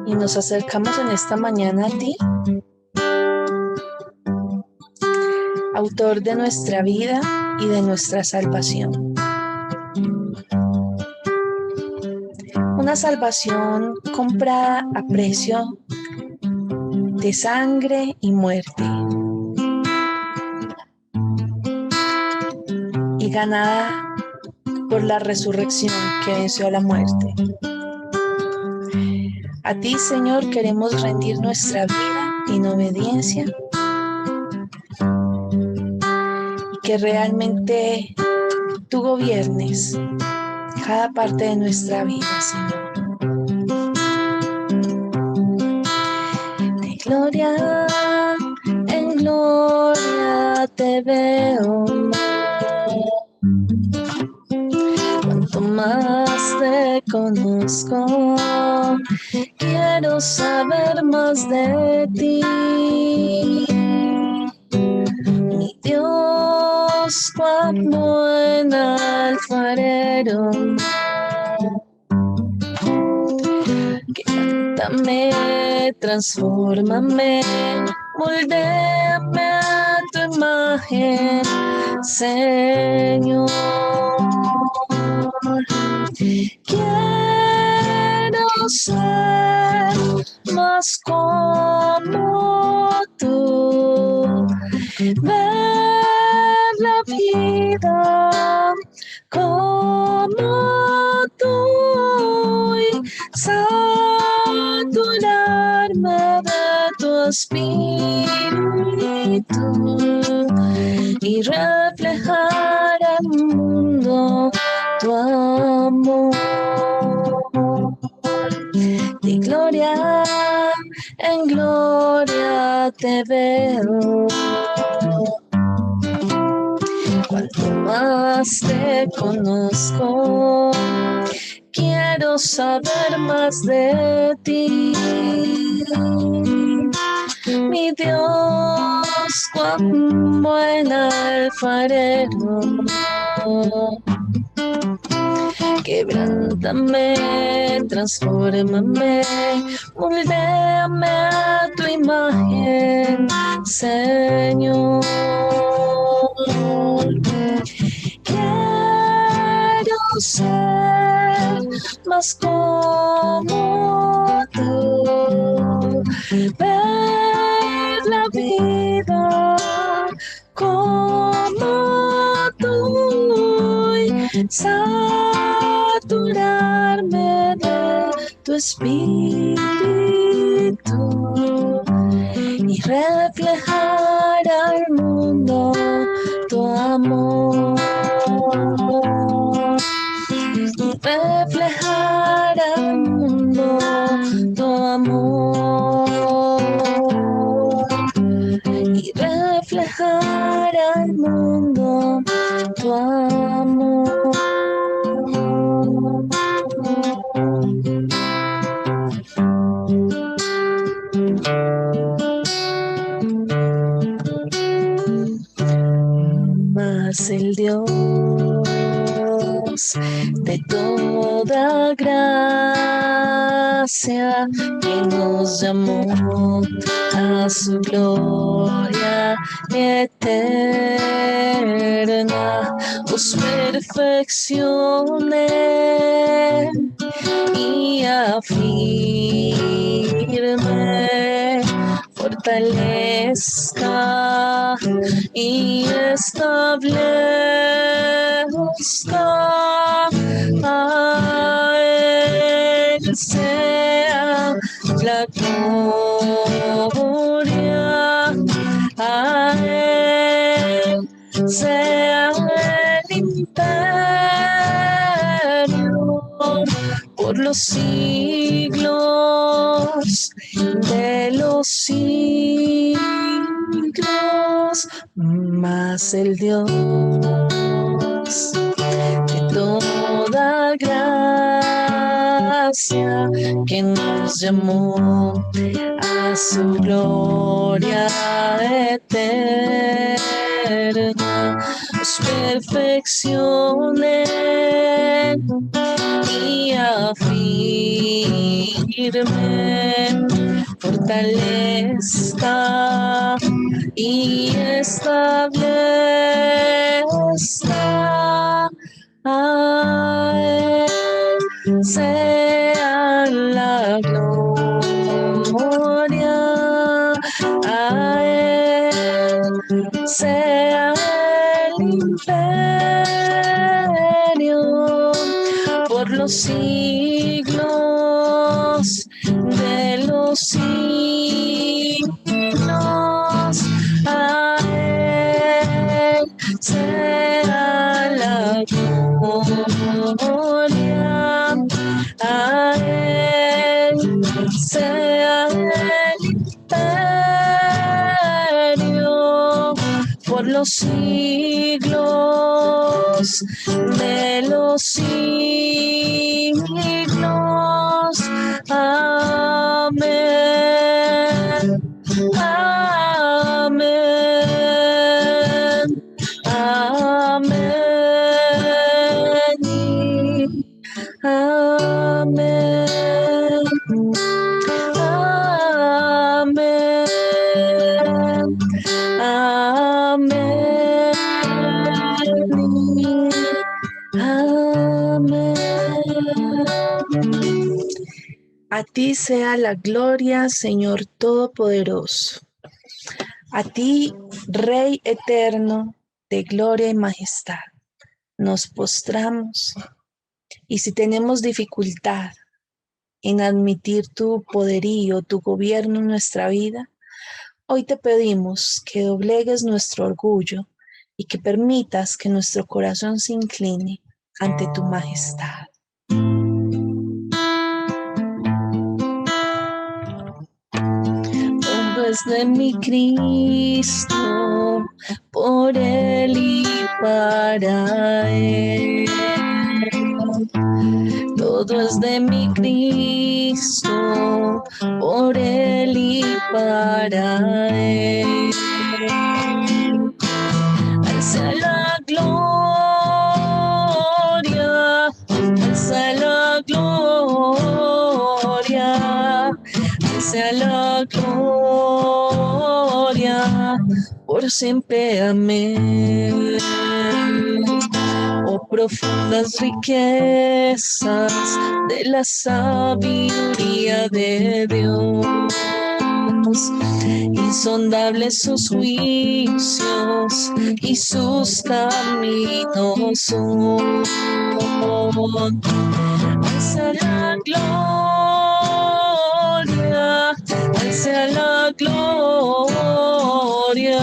y nos acercamos en esta mañana a ti, autor de nuestra vida y de nuestra salvación. Una salvación comprada a precio de sangre y muerte, y ganada por la resurrección que venció a la muerte. A ti, Señor, queremos rendir nuestra vida en obediencia y que realmente tú gobiernes cada parte de nuestra vida, Señor. De gloria en gloria te veo. Cuanto más te conozco, quiero saber más de ti. Mi Dios, cuán buen alfarero, québrantame, transfórmame, moldéame a tu imagen, Señor. Quiero ser más como tú, ver la vida como tú y saturarme de tu espíritu y reflejar al mundo tu amor. De gloria en gloria te veo. Cuanto más te conozco, quiero saber más de ti. Mi Dios, cuán buen alfarero, quebrántame, transfórmame, moldéame a tu imagen, Señor. Quiero ser más como tú, ver la vida como tú y saturarme de tu espíritu y reflejar al mundo tu amor. Reflejar al mundo tu amor y reflejar al mundo tu amor. Mas el Dios de toda gracia que nos llamó a su gloria eterna, os perfeccione y afirme, fortalezca y establezca. A Él sea la gloria, a Él sea el imperio por los siglos de los siglos. Mas el Dios de toda gracia que nos llamó a su gloria eterna, os perfeccione y afirme, firme, fortalezca y establezca. A Él sea la gloria, a Él sea el imperio por los siglos de los siglos. A Él sea la gloria, a Él sea el imperio por los siglos de los siglos. Amén. Amén. Amén. Amén. Amén. Amén. Amén. A ti sea la gloria, Señor Todopoderoso. A ti, Rey eterno, de gloria y majestad, nos postramos. Y si tenemos dificultad en admitir tu poderío, tu gobierno en nuestra vida, hoy te pedimos que doblegues nuestro orgullo y que permitas que nuestro corazón se incline ante tu majestad. Todo es de mi Cristo, por Él y para Él. Todo es de mi Cristo, por Él y para Él. Al sea la gloria, al sea la gloria, al sea la gloria, por siempre. Amén. Oh, profundas riquezas de la sabiduría de Dios, insondables sus juicios y sus caminos son. Alza la gloria, alza la gloria,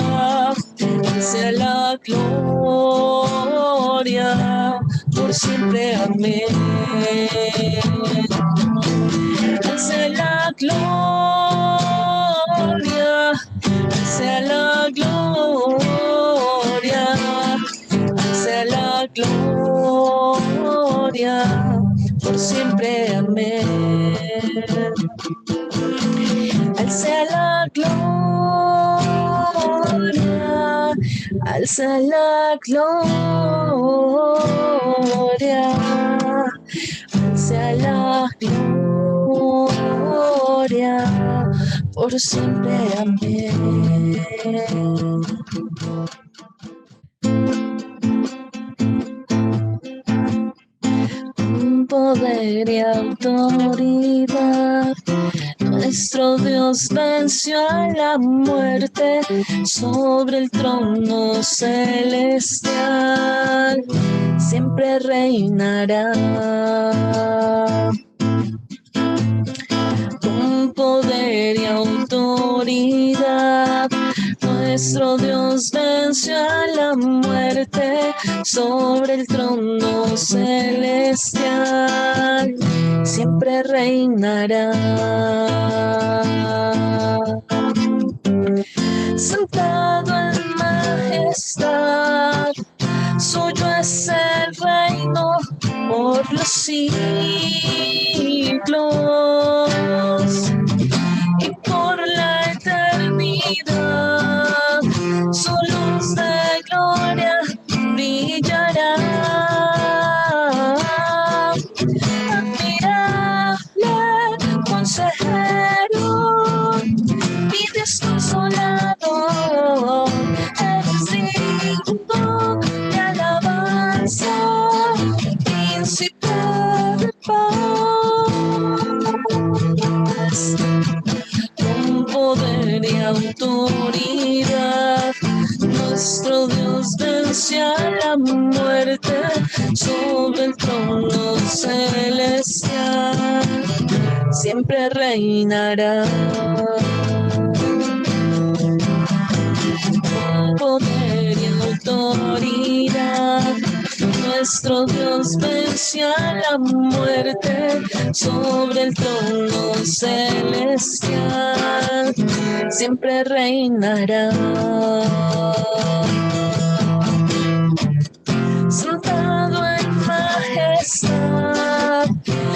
alza la gloria, por siempre. Amén. Alza la gloria, alza la gloria, alza la gloria, por siempre. Amén. Alza la gloria, alza la gloria, alza la gloria, por siempre. Amén. Poder y autoridad, nuestro Dios venció a la muerte sobre el trono celestial, siempre reinará. Con poder y autoridad, nuestro Dios venció a la muerte sobre el trono celestial, siempre reinará. Sentado en majestad, suyo es el reino por los siglos y por la eternidad. Su luz de gloria brillará. Admirad consejero, mi desconsolador, eres digno de alabanza, príncipe de paz, con poder y autoridad. Nuestro Dios vence a la muerte sobre el trono celestial, siempre reinará. Con poder y autoridad, nuestro Dios vence a la muerte sobre el trono celestial, siempre reinará. Sentado en majestad,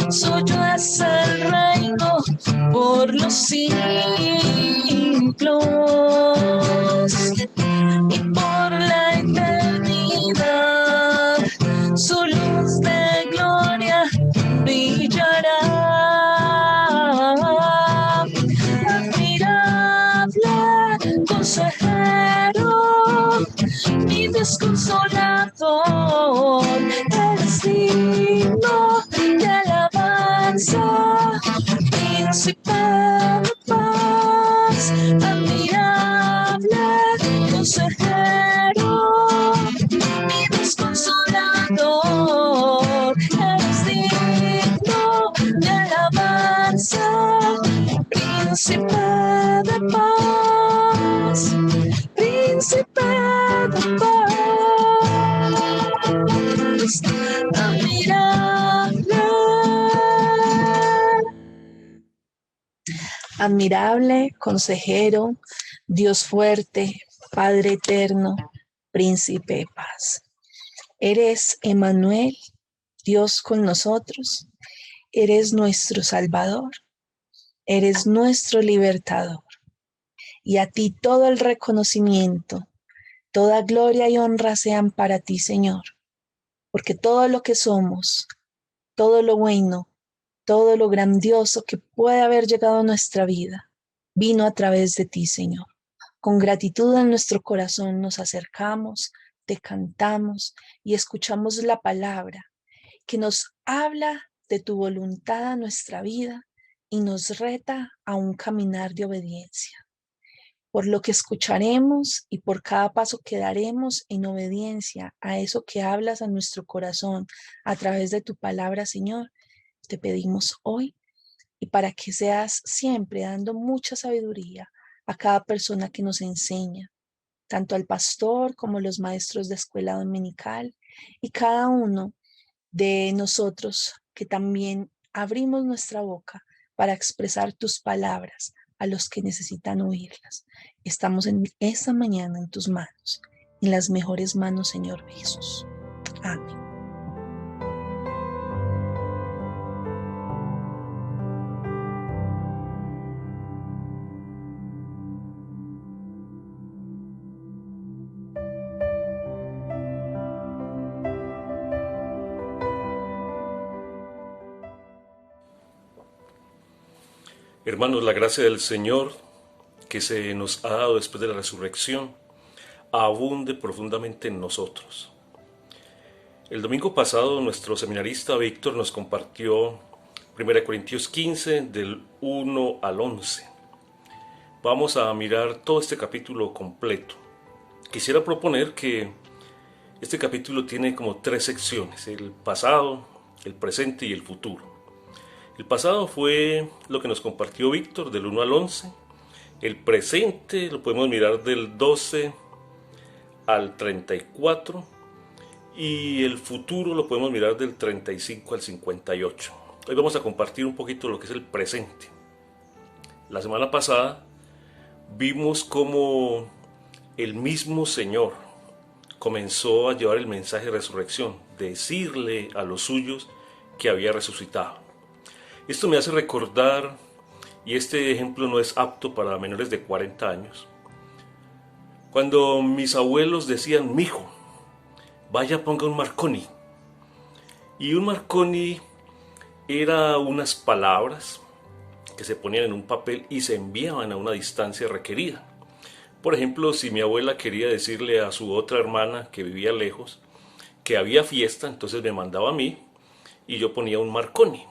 suyo es el reino por los siglos y por la eternidad. Su luz de gloria brillará. Admirable consejero, mi desconsolador, eres digno de alabanza, príncipe de paz. Admirable consejero, mi desconsolador, eres digno de alabanza, príncipe de paz, príncipe de paz, admirable. Admirable, consejero, Dios fuerte, Padre eterno, príncipe de paz. Eres Emmanuel, Dios con nosotros. Eres nuestro Salvador. Eres nuestro libertador. Y a ti todo el reconocimiento, toda gloria y honra sean para ti, Señor. Porque todo lo que somos, todo lo bueno, todo lo grandioso que puede haber llegado a nuestra vida, vino a través de ti, Señor. Con gratitud en nuestro corazón nos acercamos, te cantamos y escuchamos la palabra que nos habla de tu voluntad a nuestra vida y nos reta a un caminar de obediencia. Por lo que escucharemos y por cada paso que daremos en obediencia a eso que hablas a nuestro corazón a través de tu palabra, Señor, te pedimos hoy y para que seas siempre dando mucha sabiduría a cada persona que nos enseña, tanto al pastor como los maestros de escuela dominical y cada uno de nosotros que también abrimos nuestra boca para expresar tus palabras a los que necesitan oírlas. Estamos en esta mañana en tus manos, en las mejores manos, Señor Jesús. Amén. Hermanos, la gracia del Señor que se nos ha dado después de la resurrección abunde profundamente en nosotros. El domingo pasado nuestro seminarista Víctor nos compartió 1 Corintios 15 del 1 al 11. Vamos a mirar todo este capítulo completo. Quisiera proponer que este capítulo tiene como 3 secciones: el pasado, el presente y el futuro. El pasado fue lo que nos compartió Víctor del 1 al 11. El presente lo podemos mirar del 12 al 34. Y el futuro lo podemos mirar del 35 al 58. Hoy vamos a compartir un poquito lo que es el presente. La semana pasada vimos cómo el mismo Señor comenzó a llevar el mensaje de resurrección, decirle a los suyos que había resucitado. Esto me hace recordar, y este ejemplo no es apto para menores de 40 años, cuando mis abuelos decían: mijo, vaya, ponga un Marconi. Y un Marconi era unas palabras que se ponían en un papel y se enviaban a una distancia requerida. Por ejemplo, si mi abuela quería decirle a su otra hermana que vivía lejos que había fiesta, entonces me mandaba a mí y yo ponía un Marconi.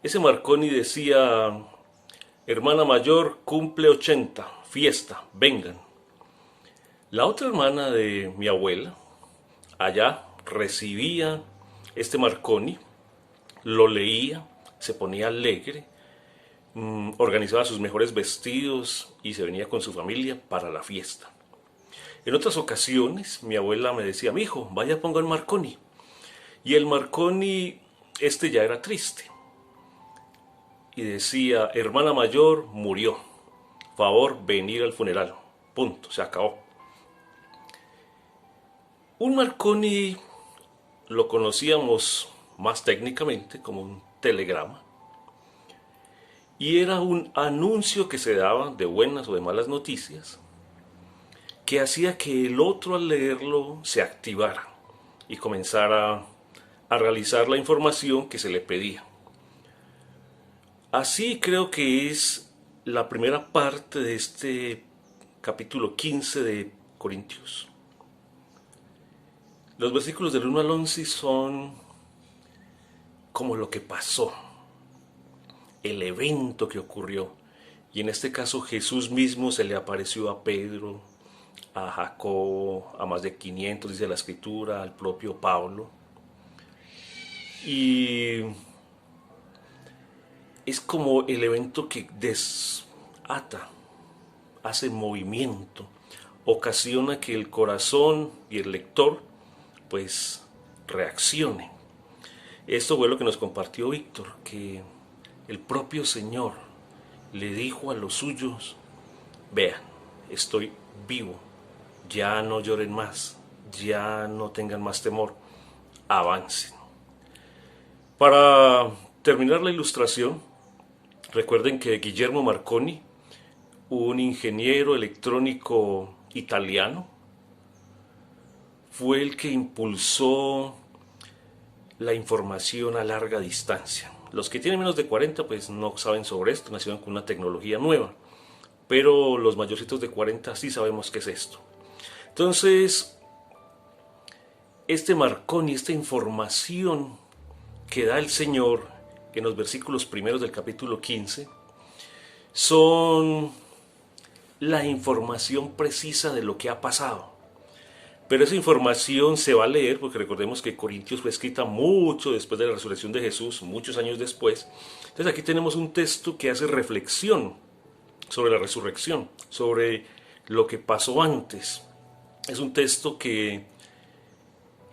Ese Marconi decía: hermana mayor cumple 80, fiesta, vengan. La otra hermana de mi abuela allá recibía este Marconi, lo leía, se ponía alegre, organizaba sus mejores vestidos y se venía con su familia para la fiesta. En otras ocasiones mi abuela me decía: mi hijo, vaya, ponga el Marconi. Y el Marconi, ya era triste. Y decía: hermana mayor murió, favor venir al funeral. Punto, se acabó. Un Marconi lo conocíamos más técnicamente como un telegrama. Y era un anuncio que se daba de buenas o de malas noticias, que hacía que el otro al leerlo se activara y comenzara a realizar la información que se le pedía. Así creo que es la primera parte de este capítulo 15 de Corintios. Los versículos del 1 al 11 son como lo que pasó, el evento que ocurrió. Y en este caso Jesús mismo se le apareció a Pedro, a Jacobo, a más de 500, dice la escritura, al propio Pablo. Y es como el evento que desata, hace movimiento, ocasiona que el corazón y el lector pues reaccione. Esto fue lo que nos compartió Víctor, que el propio Señor le dijo a los suyos: vean, estoy vivo, ya no lloren más, ya no tengan más temor, avancen. Para terminar la ilustración, recuerden que Guillermo Marconi, un ingeniero electrónico italiano, fue el que impulsó la información a larga distancia. Los que tienen menos de 40 pues no saben sobre esto, nacieron con una tecnología nueva, pero los mayorcitos de 40 sí sabemos qué es esto. Entonces, este Marconi, esta información que da el Señor en los versículos primeros del capítulo 15, son la información precisa de lo que ha pasado. Pero esa información se va a leer, porque recordemos que Corintios fue escrita mucho después de la resurrección de Jesús, muchos años después. Entonces aquí tenemos un texto que hace reflexión sobre la resurrección, sobre lo que pasó antes. Es un texto que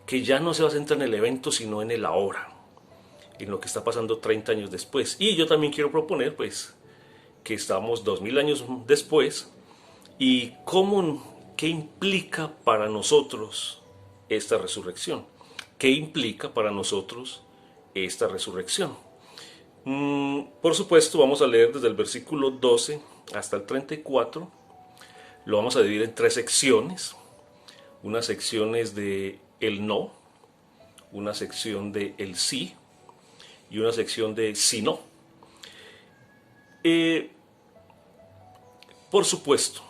ya no se va a centrar en el evento, sino en el ahora, en lo que está pasando 30 años después. Y yo también quiero proponer pues que estamos 2000 años después y ¿qué implica para nosotros esta resurrección? ¿Qué implica para nosotros esta resurrección? Por supuesto, vamos a leer desde el versículo 12 hasta el 34. Lo vamos a dividir en 3 secciones. Una sección es de el no, una sección de el sí y una sección de si no. Por supuesto,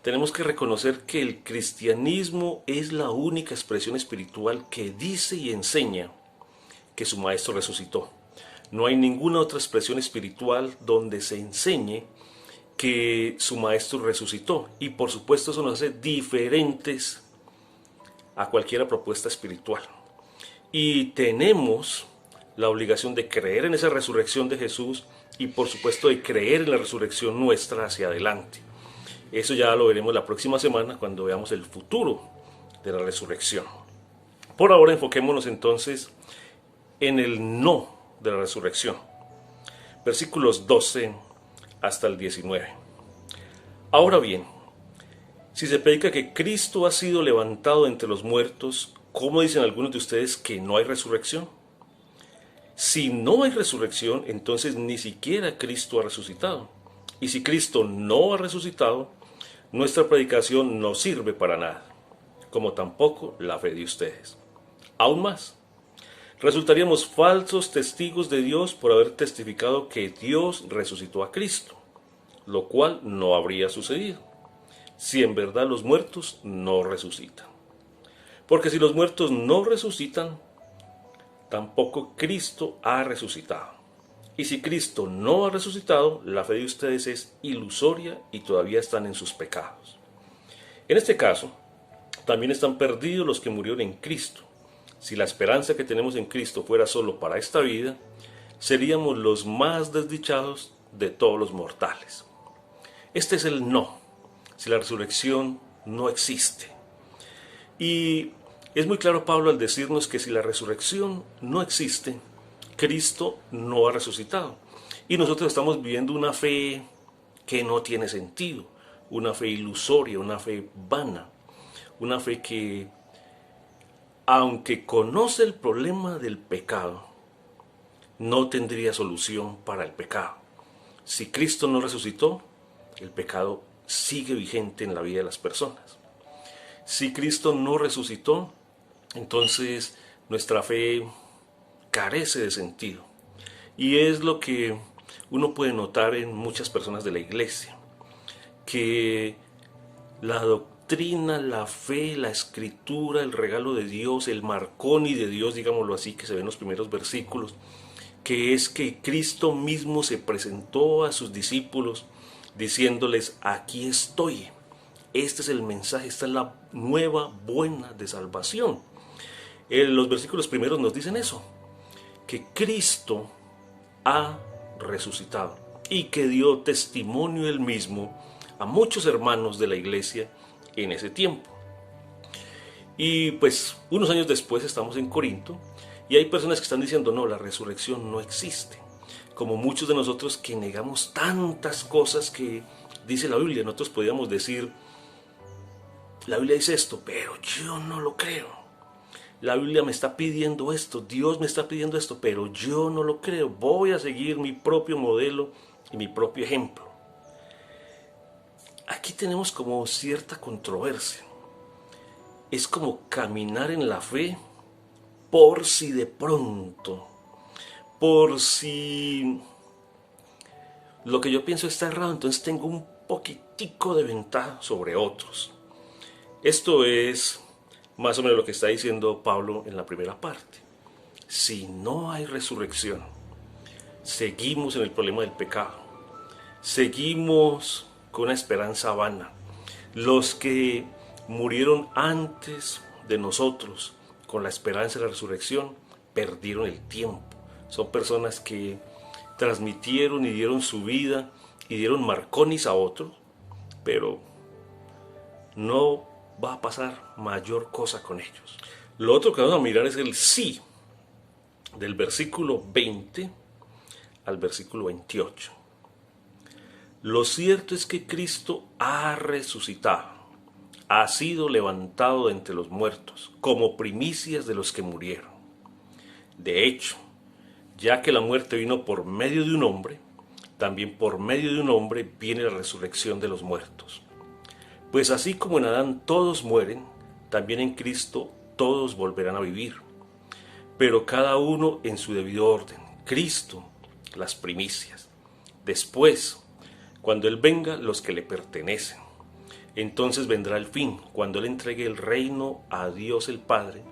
tenemos que reconocer que el cristianismo es la única expresión espiritual que dice y enseña que su Maestro resucitó. No hay ninguna otra expresión espiritual donde se enseñe que su Maestro resucitó. Y por supuesto eso nos hace diferentes a cualquier propuesta espiritual. Y tenemos la obligación de creer en esa resurrección de Jesús y por supuesto de creer en la resurrección nuestra hacia adelante. Eso ya lo veremos la próxima semana cuando veamos el futuro de la resurrección. Por ahora enfoquémonos entonces en el no de la resurrección. Versículos 12 hasta el 19. Ahora bien, si se predica que Cristo ha sido levantado entre los muertos, ¿cómo dicen algunos de ustedes que no hay resurrección? Si no hay resurrección, entonces ni siquiera Cristo ha resucitado. Y si Cristo no ha resucitado, nuestra predicación no sirve para nada, como tampoco la fe de ustedes. Aún más, Resultaríamos falsos testigos de Dios por haber testificado que Dios resucitó a Cristo, lo cual no habría sucedido si en verdad los muertos no resucitan. Porque si los muertos no resucitan, tampoco Cristo ha resucitado. Y si Cristo no ha resucitado, la fe de ustedes es ilusoria y todavía están en sus pecados. En este caso, también están perdidos los que murieron en Cristo. Si la esperanza que tenemos en Cristo fuera solo para esta vida, seríamos los más desdichados de todos los mortales. Este es el no, si la resurrección no existe. Y es muy claro Pablo al decirnos que si la resurrección no existe, Cristo no ha resucitado. Y nosotros estamos viviendo una fe que no tiene sentido, una fe ilusoria, una fe vana, una fe que, aunque conoce el problema del pecado, no tendría solución para el pecado. Si Cristo no resucitó, el pecado sigue vigente en la vida de las personas. Si Cristo no resucitó, entonces nuestra fe carece de sentido. Y es lo que uno puede notar en muchas personas de la iglesia, que la doctrina, la fe, la escritura, el regalo de Dios, el marconi de Dios, digámoslo así, que se ve en los primeros versículos, que es que Cristo mismo se presentó a sus discípulos diciéndoles: aquí estoy. Este es el mensaje, esta es la nueva buena de salvación. Los versículos primeros nos dicen eso, que Cristo ha resucitado y que dio testimonio él mismo a muchos hermanos de la iglesia en ese tiempo. Y pues unos años después estamos en Corinto y hay personas que están diciendo: no, la resurrección no existe. Como muchos de nosotros que negamos tantas cosas que dice la Biblia. Nosotros podríamos decir: la Biblia dice esto, pero yo no lo creo. La Biblia me está pidiendo esto, Dios me está pidiendo esto, pero yo no lo creo. Voy a seguir mi propio modelo y mi propio ejemplo. Aquí tenemos como cierta controversia. Es como caminar en la fe por si de pronto, por si lo que yo pienso está errado, entonces tengo un poquitico de ventaja sobre otros. Esto es más o menos lo que está diciendo Pablo en la primera parte. Si no hay resurrección, seguimos en el problema del pecado. Seguimos con una esperanza vana. Los que murieron antes de nosotros con la esperanza de la resurrección perdieron el tiempo. Son personas que transmitieron y dieron su vida y dieron marconis a otros, pero no va a pasar mayor cosa con ellos. Lo otro que vamos a mirar es el sí, del versículo 20 al versículo 28. Lo cierto es que Cristo ha resucitado, ha sido levantado de entre los muertos, como primicias de los que murieron. De hecho, ya que la muerte vino por medio de un hombre, también por medio de un hombre viene la resurrección de los muertos. Pues así como en Adán todos mueren, también en Cristo todos volverán a vivir, pero cada uno en su debido orden. Cristo, las primicias. Después, cuando Él venga, los que le pertenecen. Entonces vendrá el fin, cuando Él entregue el reino a Dios el Padre,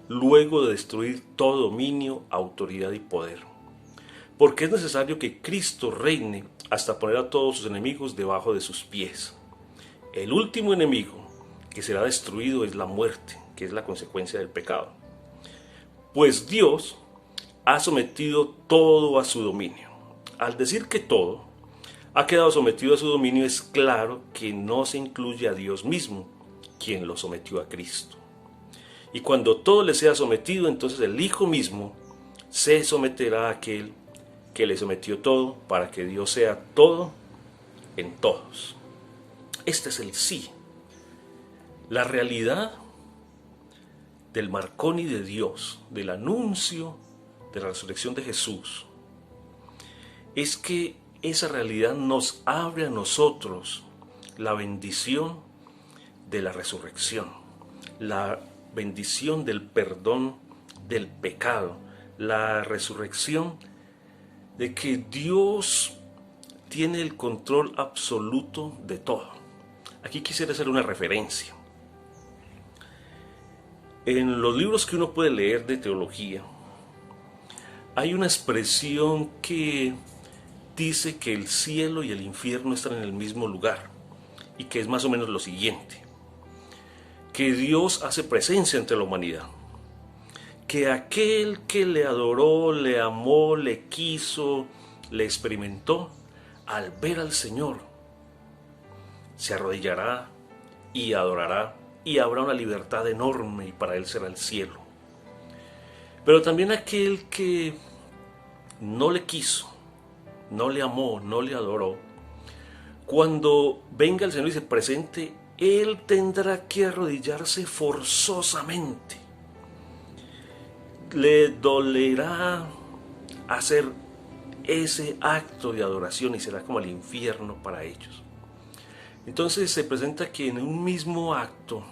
luego de destruir todo dominio, autoridad y poder. Porque es necesario que Cristo reine hasta poner a todos sus enemigos debajo de sus pies. El último enemigo que será destruido es la muerte, que es la consecuencia del pecado. Pues Dios ha sometido todo a su dominio. Al decir que todo ha quedado sometido a su dominio, es claro que no se incluye a Dios mismo, quien lo sometió a Cristo. Y cuando todo le sea sometido, entonces el Hijo mismo se someterá a aquel que le sometió todo, para que Dios sea todo en todos. Este es el sí. La realidad del marconi de Dios, del anuncio de la resurrección de Jesús, es que esa realidad nos abre a nosotros la bendición de la resurrección, la bendición del perdón del pecado, la resurrección, de que Dios tiene el control absoluto de todo. Aquí quisiera hacer una referencia. En los libros que uno puede leer de teología, hay una expresión que dice que el cielo y el infierno están en el mismo lugar, y que es más o menos lo siguiente: que Dios hace presencia entre la humanidad, que aquel que le adoró, le amó, le quiso, le experimentó, al ver al Señor, se arrodillará y adorará, y habrá una libertad enorme, y para él será el cielo. Pero también aquel que no le quiso, no le amó, no le adoró, cuando venga el Señor y se presente, él tendrá que arrodillarse forzosamente. Le dolerá hacer ese acto de adoración y será como el infierno para ellos. Entonces se presenta que en un mismo acto,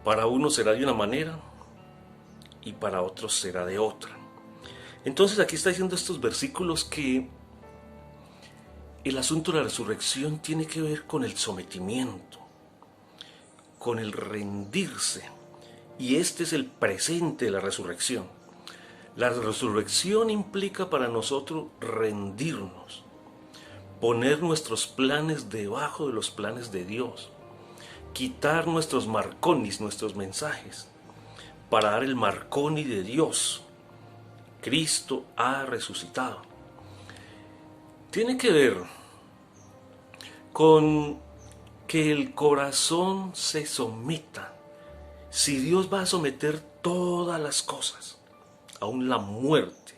para unos será de una manera y para otros será de otra. Entonces aquí está diciendo estos versículos que el asunto de la resurrección tiene que ver con el sometimiento, con el rendirse. Y este es el presente de la resurrección. La resurrección implica para nosotros rendirnos, poner nuestros planes debajo de los planes de Dios, quitar nuestros marconis, nuestros mensajes, para dar el marconi de Dios. Cristo ha resucitado. Tiene que ver con que el corazón se someta. Si Dios va a someter todas las cosas, aún la muerte,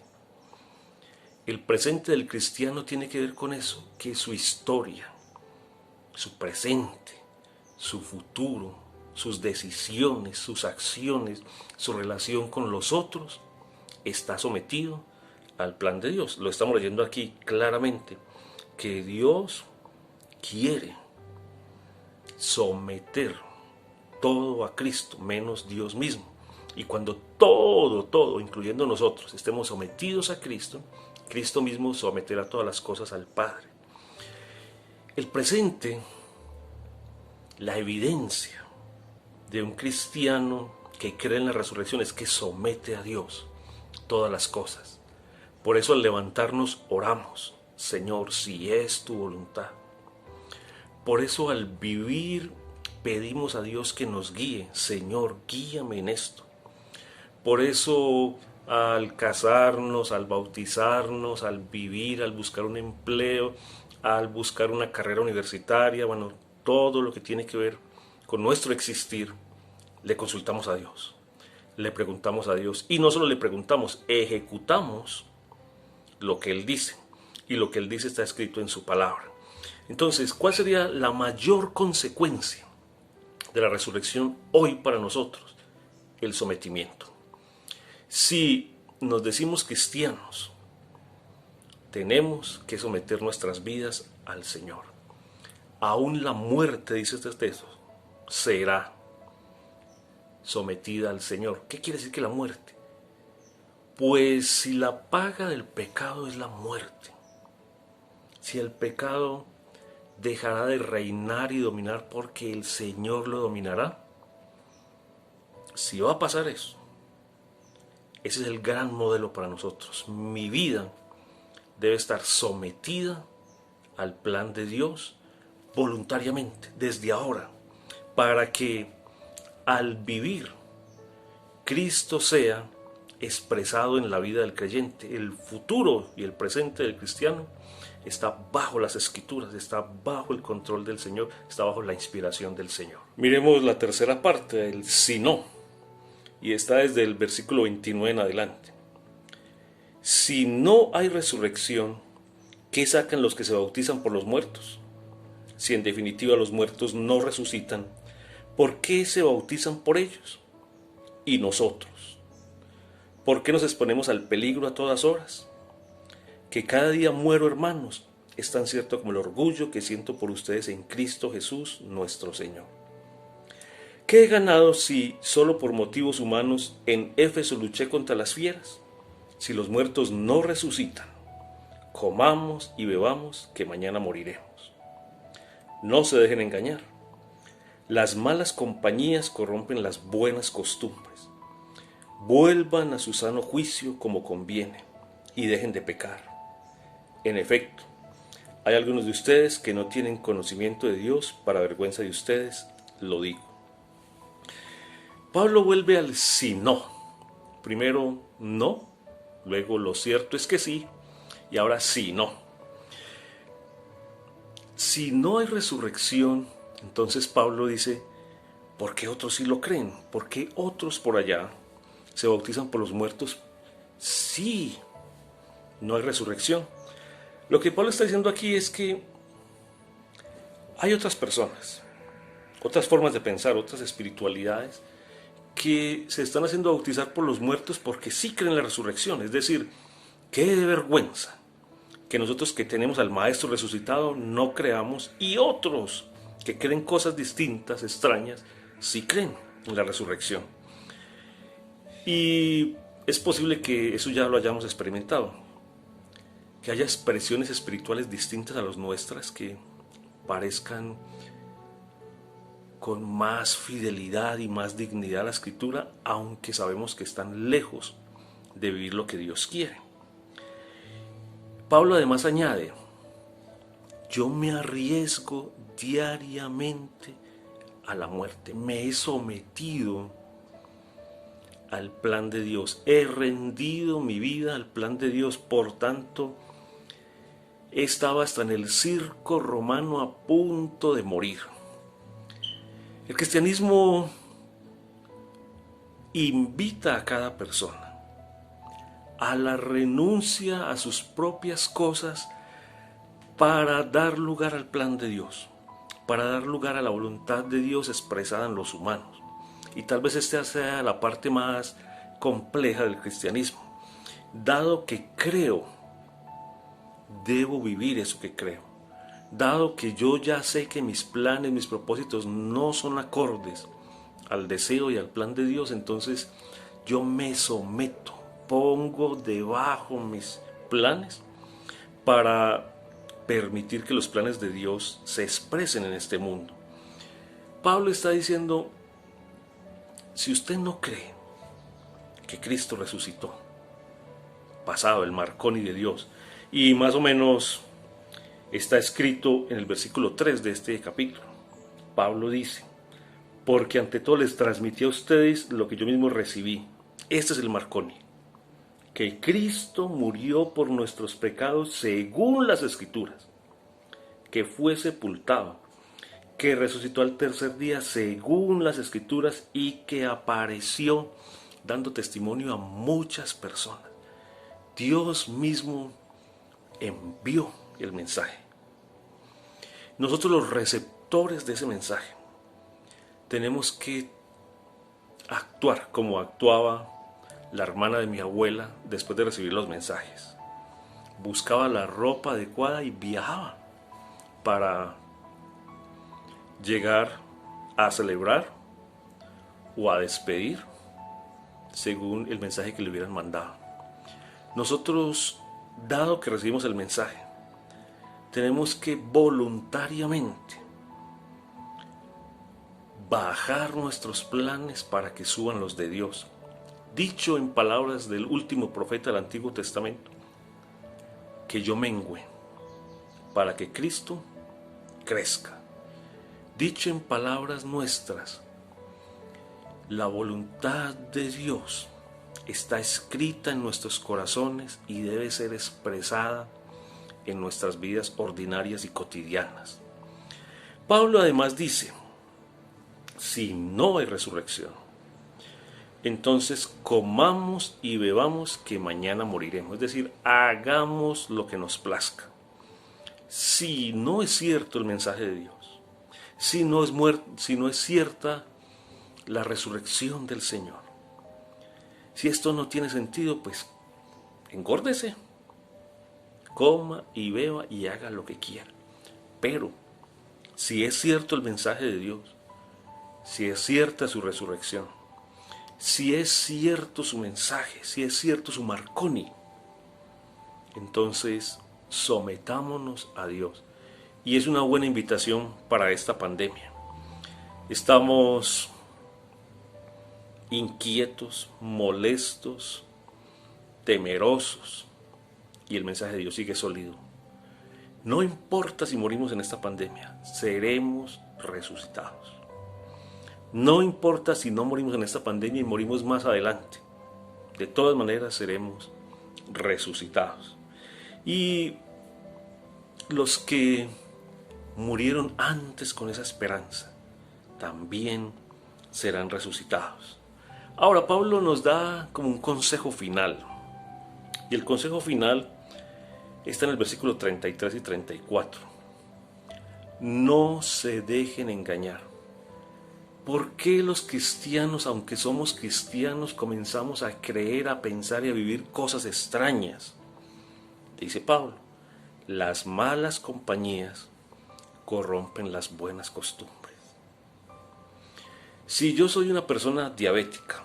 el presente del cristiano tiene que ver con eso, que su historia, su presente, su futuro, sus decisiones, sus acciones, su relación con los otros, está sometido al plan de Dios. Lo estamos leyendo aquí claramente, que Dios quiere someter todo a Cristo, menos Dios mismo. Y cuando todo, incluyendo nosotros, estemos sometidos a Cristo, Cristo mismo someterá todas las cosas al Padre. El presente, la evidencia de un cristiano que cree en la resurrección es que somete a Dios todas las cosas. Por eso al levantarnos oramos: Señor, si es tu voluntad. Por eso al vivir pedimos a Dios que nos guíe: Señor, guíame en esto. Por eso al casarnos, al bautizarnos, al vivir, al buscar un empleo, al buscar una carrera universitaria, bueno, todo lo que tiene que ver con nuestro existir, le consultamos a Dios, le preguntamos a Dios, y no solo le preguntamos, ejecutamos lo que Él dice, y lo que Él dice está escrito en su palabra. Entonces, ¿cuál sería la mayor consecuencia de la resurrección hoy para nosotros? El sometimiento. Si nos decimos cristianos, tenemos que someter nuestras vidas al Señor. Aún la muerte, dice este texto, será sometida al Señor. ¿Qué quiere decir que la muerte? Pues si la paga del pecado es la muerte, si el pecado dejará de reinar y dominar porque el Señor lo dominará, si va a pasar eso, ese es el gran modelo para nosotros. Mi vida debe estar sometida al plan de Dios voluntariamente, desde ahora, para que al vivir Cristo sea expresado en la vida del creyente. El futuro y el presente del cristiano está bajo las Escrituras, está bajo el control del Señor, está bajo la inspiración del Señor. Miremos la tercera parte, el si no, y está desde el versículo 29 en adelante. Si no hay resurrección, ¿qué sacan los que se bautizan por los muertos? Si en definitiva los muertos no resucitan, ¿por qué se bautizan por ellos? ¿Y nosotros? ¿Por qué nos exponemos al peligro a todas horas? Que cada día muero, hermanos, es tan cierto como el orgullo que siento por ustedes en Cristo Jesús nuestro Señor. ¿Qué he ganado si solo por motivos humanos en Éfeso luché contra las fieras? Si los muertos no resucitan, comamos y bebamos, que mañana moriremos. No se dejen engañar. Las malas compañías corrompen las buenas costumbres. Vuelvan a su sano juicio como conviene y dejen de pecar. En efecto, hay algunos de ustedes que no tienen conocimiento de Dios, para vergüenza de ustedes, lo digo. Pablo vuelve al si no. Primero no, luego lo cierto es que sí, y ahora sí no. Si no hay resurrección, entonces Pablo dice, ¿por qué otros sí lo creen? ¿Por qué otros por allá se bautizan por los muertos? Sí, no hay resurrección. Lo que Pablo está diciendo aquí es que hay otras personas, otras formas de pensar, otras espiritualidades que se están haciendo bautizar por los muertos porque sí creen en la resurrección. Es decir, qué vergüenza que nosotros que tenemos al Maestro resucitado no creamos, y otros que creen cosas distintas, extrañas, sí creen en la resurrección. Y es posible que eso ya lo hayamos experimentado, que haya expresiones espirituales distintas a las nuestras que parezcan con más fidelidad y más dignidad a la Escritura, aunque sabemos que están lejos de vivir lo que Dios quiere. Pablo además añade, yo me arriesgo diariamente a la muerte, me he sometido al plan de Dios, he rendido mi vida al plan de Dios, por tanto, estaba hasta en el circo romano a punto de morir. El cristianismo invita a cada persona a la renuncia a sus propias cosas para dar lugar al plan de Dios, para dar lugar a la voluntad de Dios expresada en los humanos. Y tal vez esta sea la parte más compleja del cristianismo. Dado que creo, debo vivir eso que creo. Dado que yo ya sé que mis planes, mis propósitos no son acordes al deseo y al plan de Dios, entonces yo me someto, pongo debajo mis planes para permitir que los planes de Dios se expresen en este mundo. Pablo está diciendo, si usted no cree que Cristo resucitó, pasado el Marconi de Dios, y más o menos está escrito en el versículo 3 de este capítulo, Pablo dice, porque ante todo les transmití a ustedes lo que yo mismo recibí. Este es el Marconi, que Cristo murió por nuestros pecados según las Escrituras, que fue sepultado, que resucitó al tercer día según las Escrituras y que apareció dando testimonio a muchas personas. Dios mismo envió el mensaje. Nosotros, los receptores de ese mensaje, tenemos que actuar como actuaba la hermana de mi abuela después de recibir los mensajes. Buscaba la ropa adecuada y viajaba para llegar a celebrar o a despedir según el mensaje que le hubieran mandado. Nosotros, dado que recibimos el mensaje, tenemos que voluntariamente bajar nuestros planes para que suban los de Dios. Dicho en palabras del último profeta del Antiguo Testamento, que yo mengüe para que Cristo crezca. Dicho en palabras nuestras, la voluntad de Dios está escrita en nuestros corazones y debe ser expresada en nuestras vidas ordinarias y cotidianas. Pablo además dice, si no hay resurrección, entonces comamos y bebamos, que mañana moriremos. Es decir, hagamos lo que nos plazca. Si no es cierto el mensaje de Dios, si no es cierta la resurrección del Señor, si esto no tiene sentido, pues engórdese, coma y beba y haga lo que quiera. Pero si es cierto el mensaje de Dios, si es cierta su resurrección, si es cierto su mensaje, si es cierto su Marconi, entonces sometámonos a Dios. Y es una buena invitación para esta pandemia. Estamos inquietos, molestos, temerosos, y el mensaje de Dios sigue sólido. No importa si morimos en esta pandemia, seremos resucitados. No importa si no morimos en esta pandemia y morimos más adelante. De todas maneras seremos resucitados. Y los que murieron antes con esa esperanza también serán resucitados. Ahora Pablo nos da como un consejo final. Y el consejo final está en el versículo 33 y 34. No se dejen engañar. ¿Por qué los cristianos, aunque somos cristianos, comenzamos a creer, a pensar y a vivir cosas extrañas? Dice Pablo, las malas compañías corrompen las buenas costumbres. Si yo soy una persona diabética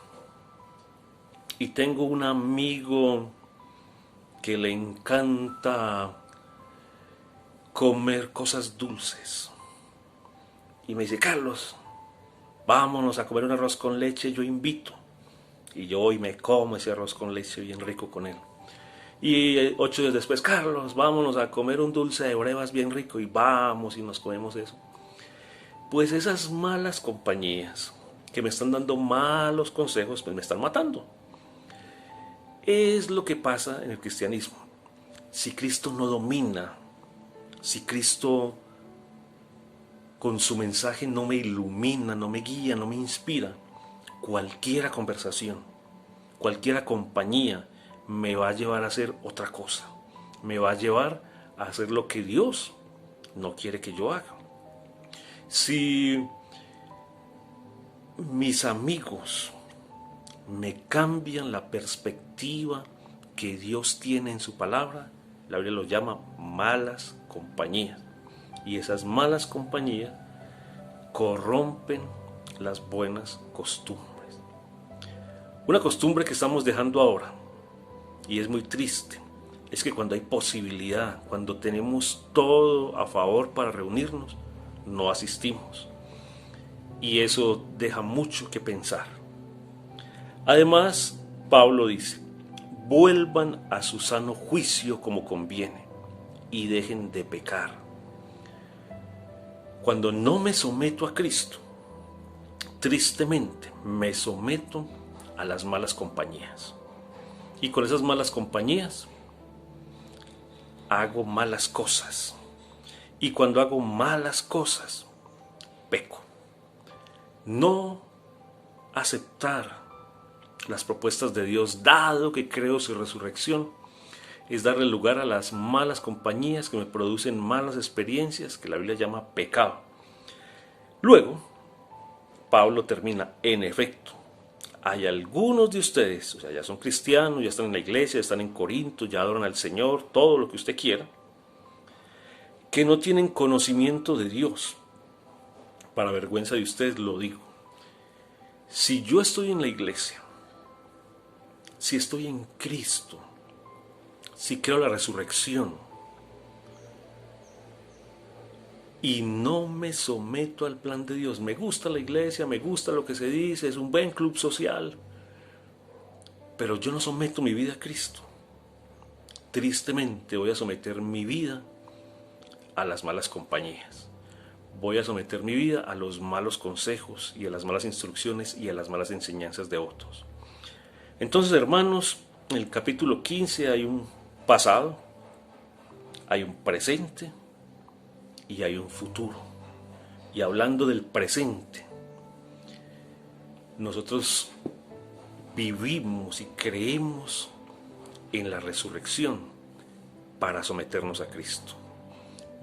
y tengo un amigo que le encanta comer cosas dulces y me dice, Carlos, vámonos a comer un arroz con leche, yo invito. Y yo hoy me como ese arroz con leche bien rico con él. Y 8 días después, Carlos, vámonos a comer un dulce de brevas bien rico. Y vamos y nos comemos eso. Pues esas malas compañías que me están dando malos consejos, pues me están matando. Es lo que pasa en el cristianismo. Si Cristo no domina, si Cristo con su mensaje no me ilumina, no me guía, no me inspira, cualquiera conversación, cualquiera compañía me va a llevar a hacer otra cosa. Me va a llevar a hacer lo que Dios no quiere que yo haga. Si mis amigos me cambian la perspectiva que Dios tiene en su palabra, la Biblia lo llama malas compañías. Y esas malas compañías corrompen las buenas costumbres. Una costumbre que estamos dejando ahora, y es muy triste, es que cuando hay posibilidad, cuando tenemos todo a favor para reunirnos, no asistimos. Y eso deja mucho que pensar. Además, Pablo dice, vuelvan a su sano juicio como conviene y dejen de pecar. Cuando no me someto a Cristo, tristemente me someto a las malas compañías. Y con esas malas compañías hago malas cosas. Y cuando hago malas cosas, peco. No aceptar las propuestas de Dios, dado que creo su resurrección, es darle lugar a las malas compañías que me producen malas experiencias, que la Biblia llama pecado. Luego, Pablo termina, en efecto, hay algunos de ustedes, o sea, ya son cristianos, ya están en la iglesia, ya están en Corinto, ya adoran al Señor, todo lo que usted quiera, que no tienen conocimiento de Dios. Para vergüenza de ustedes lo digo. Si yo estoy en la iglesia, si estoy en Cristo, si creo la resurrección y no me someto al plan de Dios, me gusta la iglesia, me gusta lo que se dice, es un buen club social, pero yo no someto mi vida a Cristo, tristemente voy a someter mi vida a las malas compañías. Voy a someter mi vida a los malos consejos y a las malas instrucciones y a las malas enseñanzas de otros. Entonces, hermanos, en el capítulo 15 hay un pasado, hay un presente y hay un futuro. Y hablando del presente, nosotros vivimos y creemos en la resurrección para someternos a Cristo.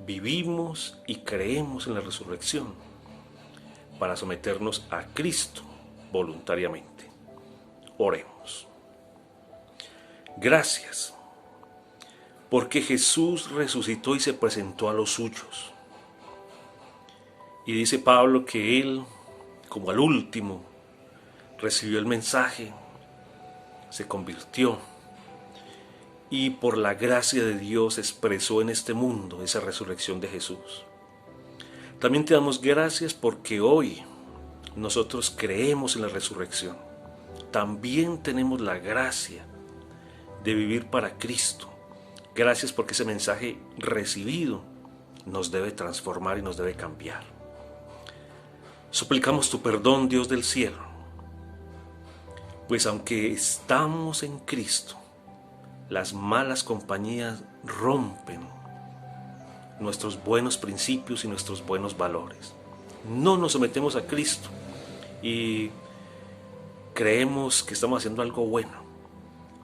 Vivimos y creemos en la resurrección para someternos a Cristo voluntariamente. Oremos. Gracias, porque Jesús resucitó y se presentó a los suyos. Y dice Pablo que Él como al último, recibió el mensaje, se convirtió y por la gracia de Dios expresó en este mundo esa resurrección de Jesús. También te damos gracias porque hoy nosotros creemos en la resurrección. También tenemos la gracia de vivir para Cristo. Gracias porque ese mensaje recibido nos debe transformar y nos debe cambiar. Suplicamos tu perdón, Dios del cielo, pues aunque estamos en Cristo, las malas compañías rompen nuestros buenos principios y nuestros buenos valores. No nos sometemos a Cristo y creemos que estamos haciendo algo bueno.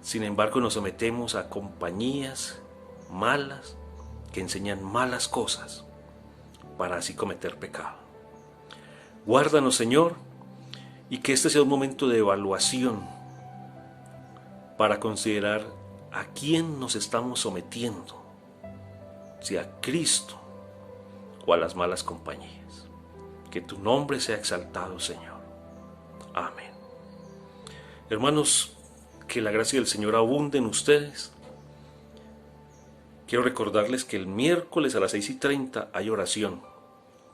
Sin embargo, nos sometemos a compañías malas que enseñan malas cosas para así cometer pecado. Guárdanos, Señor, y que este sea un momento de evaluación para considerar a quién nos estamos sometiendo, si a Cristo o a las malas compañías. Que tu nombre sea exaltado, Señor. Amén. Hermanos, que la gracia del Señor abunde en ustedes. Quiero recordarles que el miércoles a las 6:30 hay oración,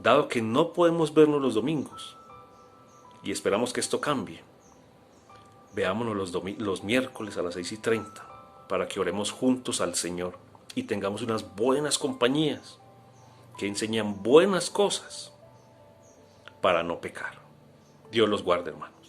dado que no podemos vernos los domingos, y esperamos que esto cambie. Veámonos los miércoles a las 6:30 para que oremos juntos al Señor y tengamos unas buenas compañías que enseñan buenas cosas para no pecar. Dios los guarde, hermanos.